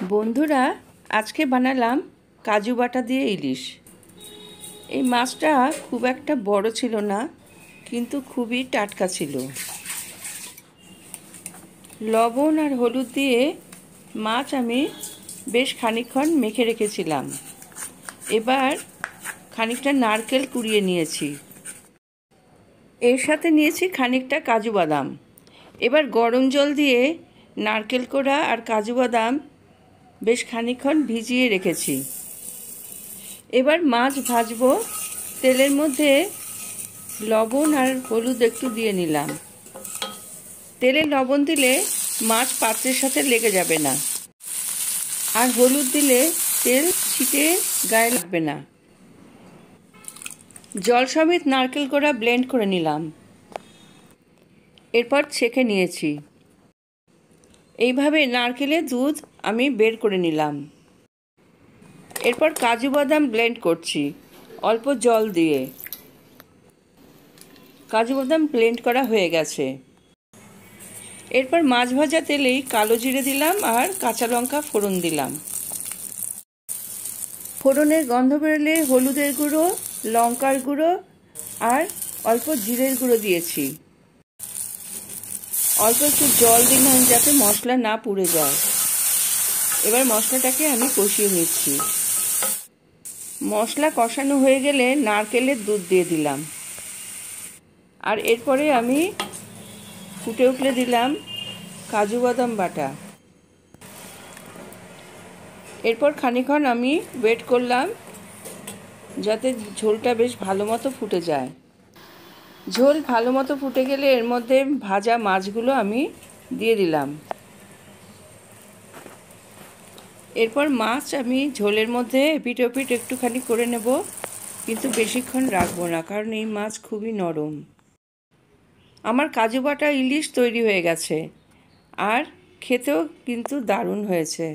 বন্ধুরা, আজকে বানালাম কাজু বাটা দিয়ে ইলিশ। এই মাছটা খুব একটা বড় ছিল না, কিন্তু খুবই টাটকা ছিল। লবণ আর হলুদ দিয়ে মাছ আমি বেশ খানিকক্ষণ মেখে রেখেছিলাম। এবার খানিকটা নারকেল কুড়িয়ে নিয়েছি, এর সাথে নিয়েছি খানিকটা কাজু বাদাম। এবার গরম জল দিয়ে নারকেল কোড়া আর কাজু বাদাম বেশ খানিকক্ষণ ভিজিয়ে রেখেছি। এবার মাছ ভাজবো। তেলের মধ্যে লবণ আর হলুদ একটু দিয়ে নিলাম। তেলে লবণ দিলে মাছ পাত্রের সাথে লেগে যাবে না, আর হলুদ দিলে তেল ছিটে গায়ে লাগবে না। জল সমেত নারকেল কোড়া ব্লেন্ড করে নিলাম, এরপর ছেঁকে নিয়েছি। এইভাবে নারকেলের দুধ আমি বের করে নিলাম। এরপর কাজু বাদাম ব্লেন্ড করছি অল্প জল দিয়ে। কাজু বাদাম ব্লেন্ড করা হয়ে গেছে। এরপর মাছ ভাজা তেলেই কালো জিরে দিলাম আর কাঁচা লঙ্কা ফোড়ন দিলাম। ফোড়নের গন্ধ বেরোলে হলুদের গুঁড়ো, লঙ্কার গুঁড়ো আর অল্প জিরের গুঁড়ো দিয়েছি। অল্প একটু জল দিলাম যাতে মশলা না পুড়ে যায়। এবার মশলাটাকে আমি কষিয়ে নিচ্ছি। মশলা কষানো হয়ে গেলে নারকেলের দুধ দিয়ে দিলাম, আর এরপরে আমি ফুটে উঠলে দিলাম কাজু বাদাম বাটা। এরপর খানিকক্ষণ আমি ওয়েট করলাম যাতে ঝোলটা বেশ ভালো মতো ফুটে যায়। ঝোল ভালো মতো ফুটে গেলে এর মধ্যে ভাজা মাছগুলো আমি দিয়ে দিলাম। এরপর মাছ আমি ঝোলের মধ্যে এপিট ওপিট একটুখানি করে নেব, কিন্তু বেশিক্ষণ রাখবো না, কারণ এই মাছ খুবই নরম। আমার কাজু বাটা ইলিশ তৈরি হয়ে গেছে, আর খেতেও কিন্তু দারুণ হয়েছে।